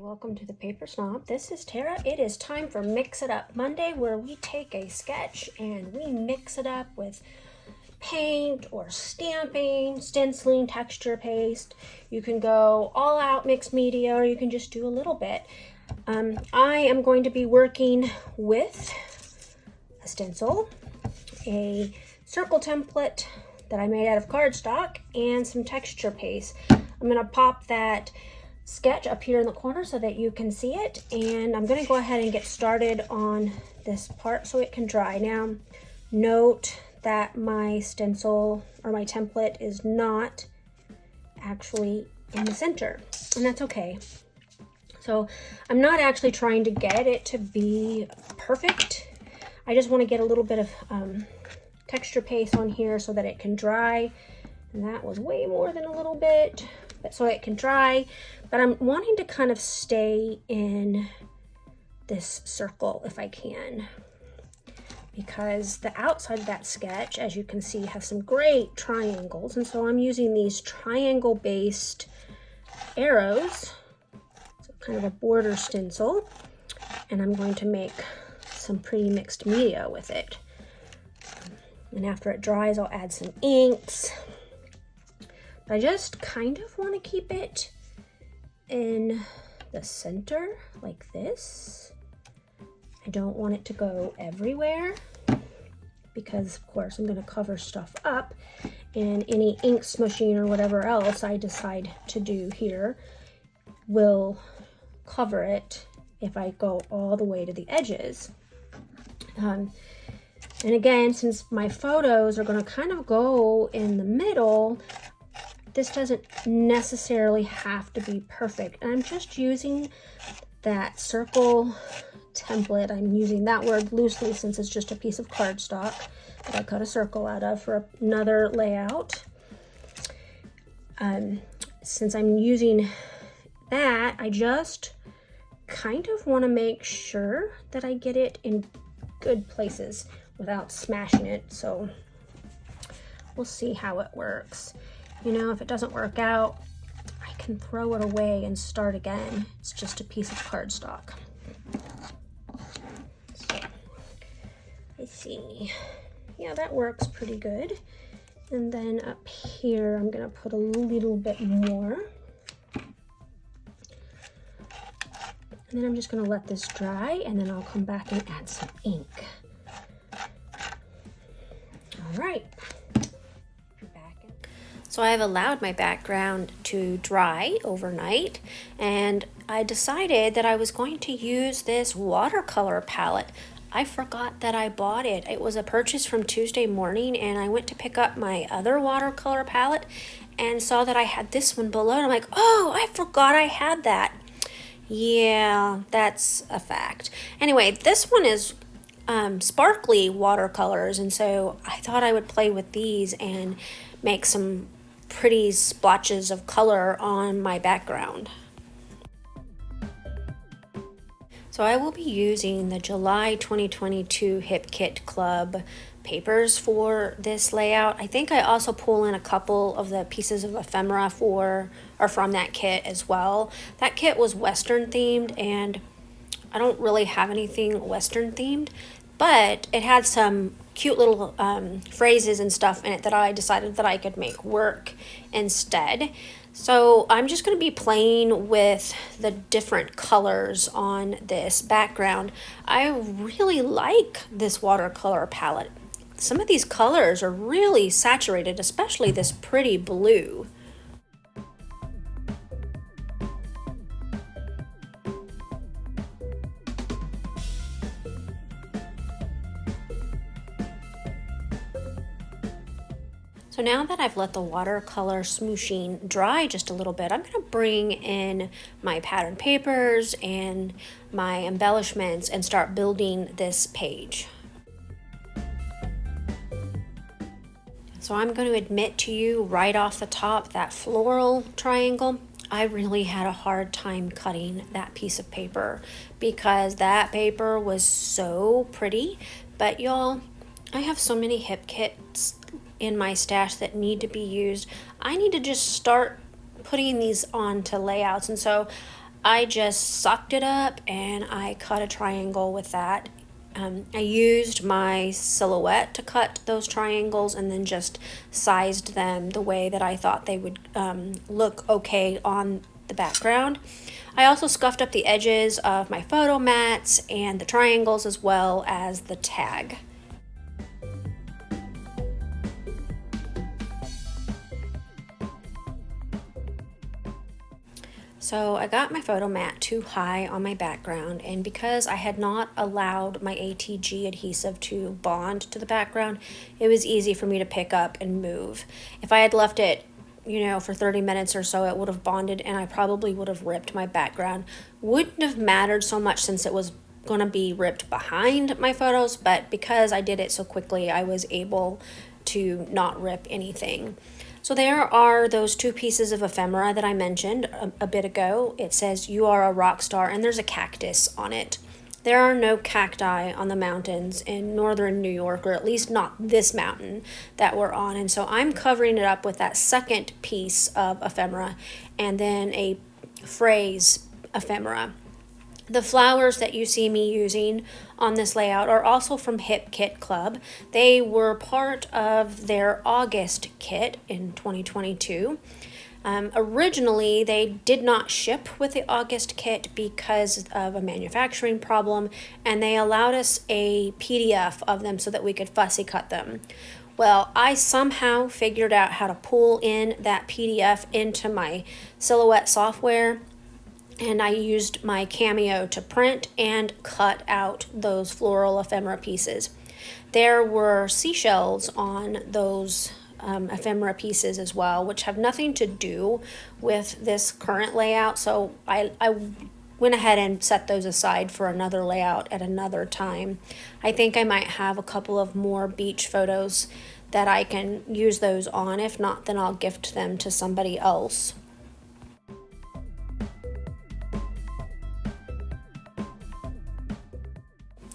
Welcome to the Paper Snob. This is Tara. It is time for Mix It Up Monday, where we take a sketch and we mix it up with paint or stamping, stenciling, texture paste. You can go all out mixed media, or you can just do a little bit. I am going to be working with a stencil, a circle template that I made out of cardstock, and some texture paste. I'm going to pop that sketch up here in the corner so that you can see it, and I'm going to go ahead and get started on this part so it can dry. Now note that my stencil or my template is not actually in the center, and that's okay. So I'm not actually trying to get it to be perfect. I just want to get a little bit of texture paste on here so that it can dry, and that was way more than a little bit, but so it can dry. But I'm wanting to kind of stay in this circle if I can, because the outside of that sketch, as you can see, has some great triangles, and so I'm using these triangle based arrows, so kind of a border stencil, and I'm going to make some pretty mixed media with it. And after it dries, I'll add some inks. But I just kind of want to keep it in the center like this. I don't want it to go everywhere, because of course I'm going to cover stuff up, and any ink smushing or whatever else I decide to do here will cover it if I go all the way to the edges. And again, since my photos are going to kind of go in the middle, this doesn't necessarily have to be perfect. And I'm just using that circle template. I'm using that word loosely since it's just a piece of cardstock that I cut a circle out of for another layout. Since I'm using that, I just kind of want to make sure that I get it in good places without smashing it. So we'll see how it works. You know, if it doesn't work out, I can throw it away and start again. It's just a piece of cardstock. So, let's see. Yeah, that works pretty good. And then up here, I'm gonna put a little bit more. And then I'm just gonna let this dry, and then I'll come back and add some ink. All right. So I have allowed my background to dry overnight, and I decided that I was going to use this watercolor palette. I forgot that I bought it. It was a purchase from Tuesday morning, and I went to pick up my other watercolor palette and saw that I had this one below, and I'm like, oh, I forgot I had that. Yeah, that's a fact. Anyway, this one is sparkly watercolors, and so I thought I would play with these and make some pretty splotches of color on my background. So I will be using the July 2022 Hip Kit Club papers for this layout. I think I also pull in a couple of the pieces of ephemera from that kit as well. That kit was Western themed, and I don't really have anything Western themed, but it had some cute little phrases and stuff in it that I decided that I could make work instead. So I'm just going to be playing with the different colors on this background. I really like this watercolor palette. Some of these colors are really saturated, especially this pretty blue. So now that I've let the watercolor smooshing dry just a little bit, I'm going to bring in my pattern papers and my embellishments and start building this page. So I'm going to admit to you right off the top, that floral triangle, I really had a hard time cutting that piece of paper because that paper was so pretty. But y'all, I have so many hip kits in my stash that need to be used. I need to just start putting these onto layouts, and so I just sucked it up and I cut a triangle with that. I used my silhouette to cut those triangles and then just sized them the way that I thought they would look okay on the background. I also scuffed up the edges of my photo mats and the triangles as well as the tag. So I got my photo mat too high on my background, and because I had not allowed my ATG adhesive to bond to the background, it was easy for me to pick up and move. If I had left it, for 30 minutes or so, it would have bonded and I probably would have ripped my background. Wouldn't have mattered so much since it was going to be ripped behind my photos, but because I did it so quickly, I was able to not rip anything. So there are those two pieces of ephemera that I mentioned a bit ago. It says "You are a rock star" and there's a cactus on it. There are no cacti on the mountains in northern New York, or at least not this mountain that we're on. And so I'm covering it up with that second piece of ephemera and then a phrase ephemera. The flowers that you see me using on this layout are also from Hip Kit Club. They were part of their August kit in 2022. Originally, they did not ship with the August kit because of a manufacturing problem, and they allowed us a PDF of them so that we could fussy cut them. Well, I somehow figured out how to pull in that PDF into my Silhouette software, and I used my Cameo to print and cut out those floral ephemera pieces. There were seashells on those ephemera pieces as well, which have nothing to do with this current layout, so I went ahead and set those aside for another layout at another time. I think I might have a couple of more beach photos that I can use those on. If not, then I'll gift them to somebody else.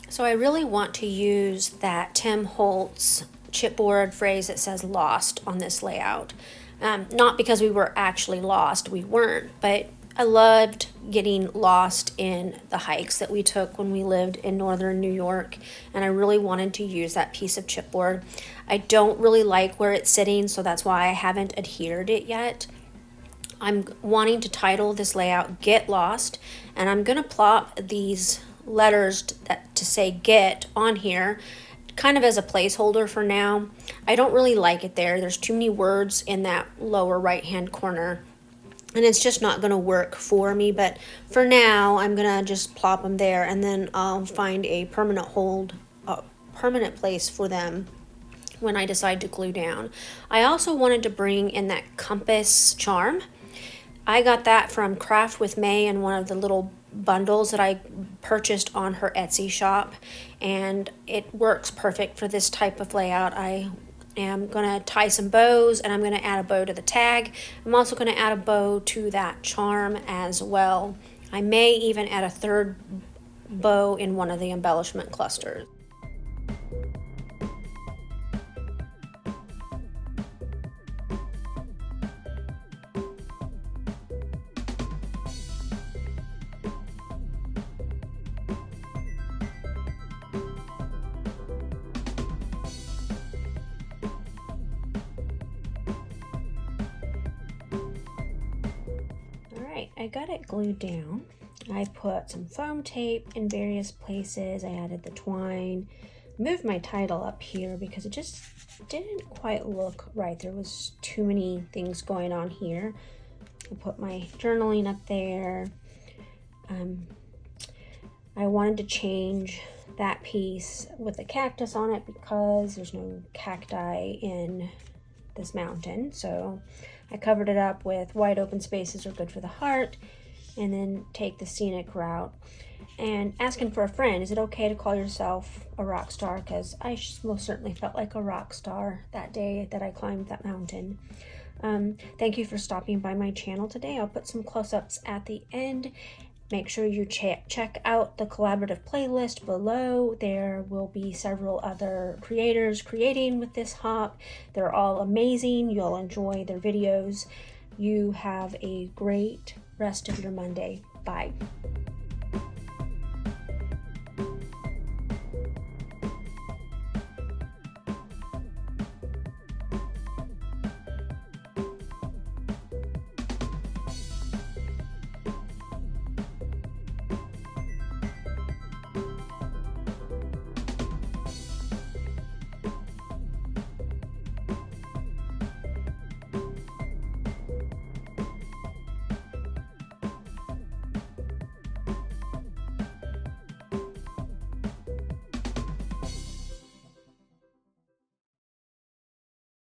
So I really want to use that Tim Holtz chipboard phrase that says "lost" on this layout. Not because we were actually lost, we weren't, but I loved getting lost in the hikes that we took when we lived in northern New York, and I really wanted to use that piece of chipboard. I don't really like where it's sitting, so that's why I haven't adhered it yet. I'm wanting to title this layout "Get Lost," and I'm going to plop these letters to say "get" on here kind of as a placeholder for now. I don't really like it there. There's too many words in that lower right hand corner, and it's just not going to work for me, but for now I'm going to just plop them there, and then I'll find a permanent place for them when I decide to glue down. I also wanted to bring in that compass charm. I got that from Craft with May in one of the little bundles that I purchased on her Etsy shop, and it works perfect for this type of layout. I am going to tie some bows, and I'm going to add a bow to the tag. I'm also going to add a bow to that charm as well. I may even add a third bow in one of the embellishment clusters. I got it glued down. I put some foam tape in various places. I added the twine, moved my title up here because it just didn't quite look right. There was too many things going on here. I put my journaling up there. I wanted to change that piece with the cactus on it because there's no cacti in this mountain, so I covered it up with "wide open spaces are good for the heart," and then take the scenic route. And asking for a friend, is it okay to call yourself a rock star? Because I most certainly felt like a rock star that day that I climbed that mountain. Thank you for stopping by my channel today. I'll put some close-ups at the end. Make sure you check out the collaborative playlist below. There will be several other creators creating with this hop. They're all amazing. You'll enjoy their videos. You have a great rest of your Monday. Bye.